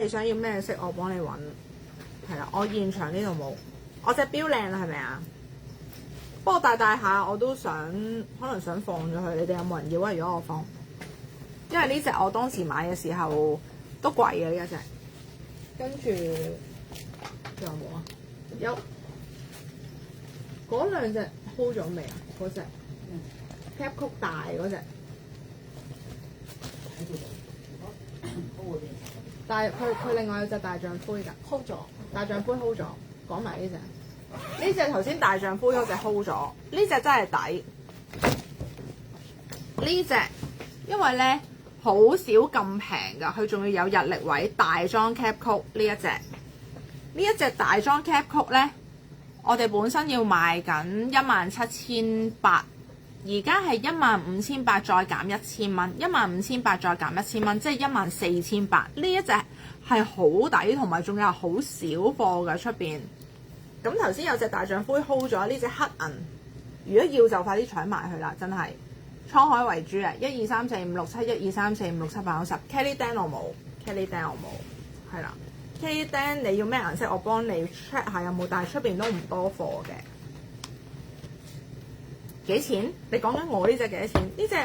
你想要咩色，我幫你揾。係啦，我現場呢度冇。我隻錶靚啦，係咪啊？不過大下我都想，可能想放咗佢。你哋有冇人要啊？如果我放，因為呢隻我當時買嘅時候都貴嘅呢一隻。跟住仲有冇啊？有嗰兩隻 hold 咗未啊？嗰隻 cap 曲大嗰隻。但係佢另外有隻大象灰㗎 hold 咗，大象灰 hold 咗。講埋呢隻。呢隻頭先大象灰嗰隻 hold 咗，呢隻真係抵。呢隻因為咧好少咁平㗎，佢仲要有日曆位大裝 cap 曲呢一隻。呢一隻大裝 cap 曲咧，我哋本身要賣緊17,800，而家係15,800再減1000蚊，15,800再減1000蚊，即係14,800。呢一隻係好抵，同埋仲有好少貨㗎出邊。咁頭先有隻大象灰 hold 咗，呢隻黑銀，如果要就快啲搶埋佢啦，真係滄海為珠啊！1、2、3、4、5、6、7，1、2、3、4、5、6、7、8、9、10。Kelly Dan 我冇 ，Kelly Dan 我冇，係啦。Kelly Dan 你要咩顏色？我幫你 check 下有冇，但係出邊都唔多貨嘅。幾錢？你講緊我呢隻幾多錢？呢隻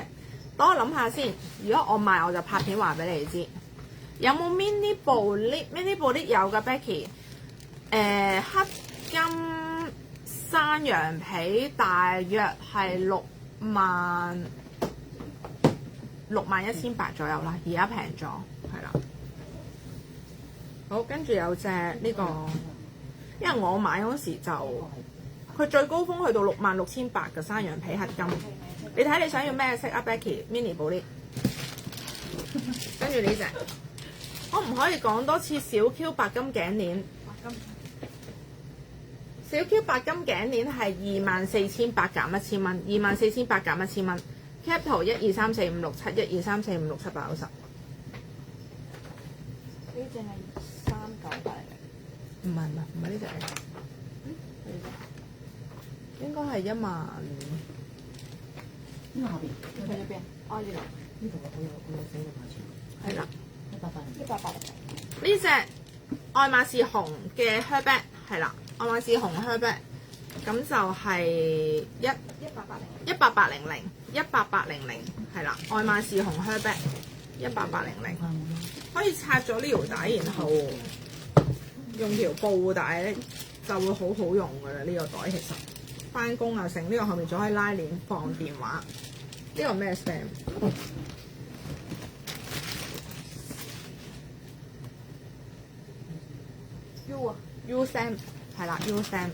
等我諗下先。如果我賣，我就拍片話俾你知。有冇 mini bullet？mini bullet 有㗎 Becky。黑金山羊皮大約係61,800左右啦，而家平咗，係啦。好，跟住有隻呢個，因為我買嗰時就佢最高峰去到66,800嘅山羊皮黑金。你睇你想要咩色啊 Becky？Mini 寶呢？跟住呢隻，可唔可以講多次小 Q 白金頸鏈？小 Q 白金頸鏈係24,800減1000蚊，24,800減1000蚊。Cap 圖1、2、3、4、5、6、7，1、2、3、4、5、6、7、8、9、10。呢隻係3980。唔係呢隻嚟。應該係1萬。呢個後邊，佢喺邊？哦，呢度。呢度我有寫個價錢。係啦。180。呢隻愛馬仕紅嘅 Herbert 係啦。愛馬仕紅 Herbert， 咁就係18800係啦，愛馬仕紅 Herbert 18800，可以拆咗呢條帶，然後用條布帶咧就會好好用噶啦。呢個袋其實翻工啊成，呢個後面仲可以拉鏈放電話。呢個咩 stand？ U stand 係啦 ，U stand，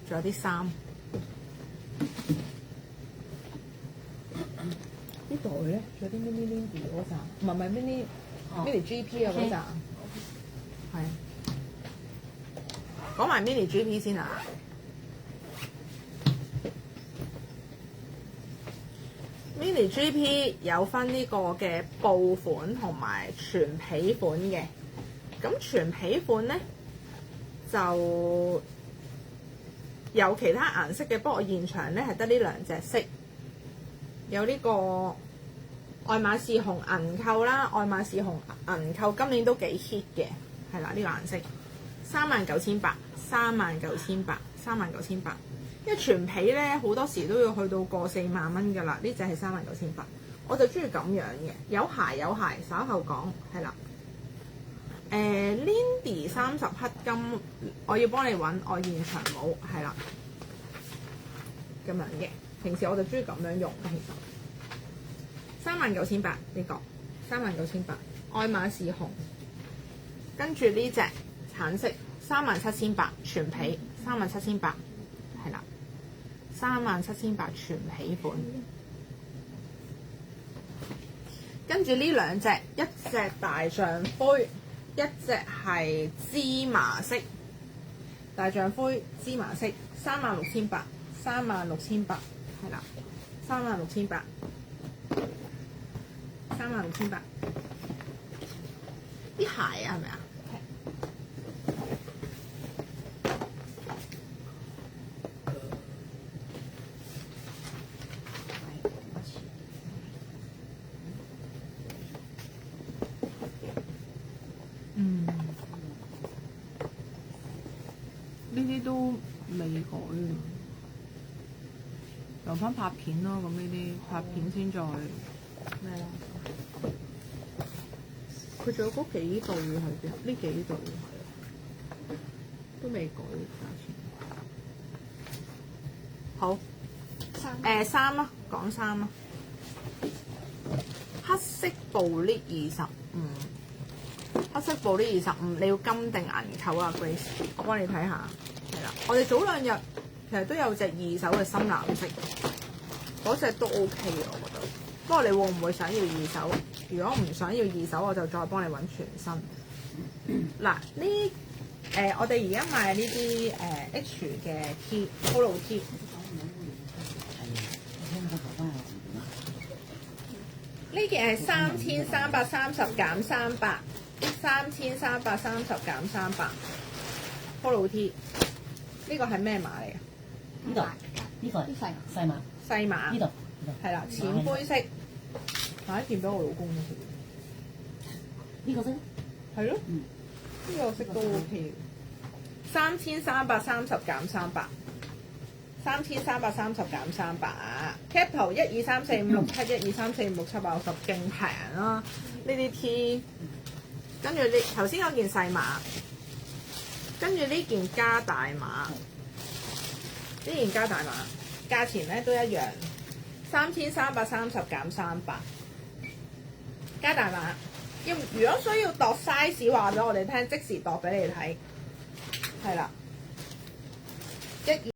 仲有啲衫。呢袋咧，仲有啲 mini Lindy 嗰扎，唔係 mini GP 啊嗰扎，係。講埋 mini GP 先啊。mini GP 有分呢個嘅布款同埋全皮款嘅。咁全皮款咧就有其他顏色嘅，不過我現場咧係得呢兩隻色，有呢個愛馬仕紅銀扣啦，愛馬仕紅銀扣今年都幾 hit 嘅，係啦呢個顏色39,800，因為全皮咧好多時都要去到過4萬蚊㗎啦，呢隻係39,800，我就中意咁樣嘅，有鞋，稍後講係啦。Lindy 30黑金，我要幫你揾，我現場冇，係啦，咁樣嘅。平時我就中意咁樣用嘅，其實39,800呢個39,800，愛馬仕紅，跟住呢隻橙色37,800全皮37,800，係啦，37,800全皮款。跟住呢兩隻，一隻大象灰。一隻係芝麻色，大象灰芝麻色36,800，係啦，36,800，啲鞋啊係咪啊？嗯，呢啲都未改啊，留翻拍片咯。咁呢啲拍片先再咩啦？佢仲有嗰幾對喺邊？呢幾對係啊，都未改價錢。好，衫啦，講衫啦。黑色布呢25，黑色布呢25，你要金定銀扣啊 Grace？ 我幫你睇下，係啦。我哋早兩日其實都有隻二手嘅深藍色，嗰隻都 OK 嘅，我覺得。不過你會唔會想要二手？如果唔想要二手，我就再幫你揾全新。嗱，我哋而家賣呢啲H 嘅 T、Polo T。呢件係3330減300， 3330減300 Polo T。呢個係咩碼嚟嘅？呢度呢個細碼細碼。呢度係啦，淺灰色。下一件俾我老公咯。呢個色係咯，呢個色都 OK。3330減300。3330減300 cap 圖1 2 3 4 5 6 7 1 2 3 4 5 6 7 8 9 10，勁平啦！呢啲 T， 跟住呢頭先嗰件細碼，跟住呢件加大碼，呢件加大碼，價錢咧都一樣，3330減300，加大碼。如果需要度 size 話俾我哋聽，即時度俾你睇，係啦，1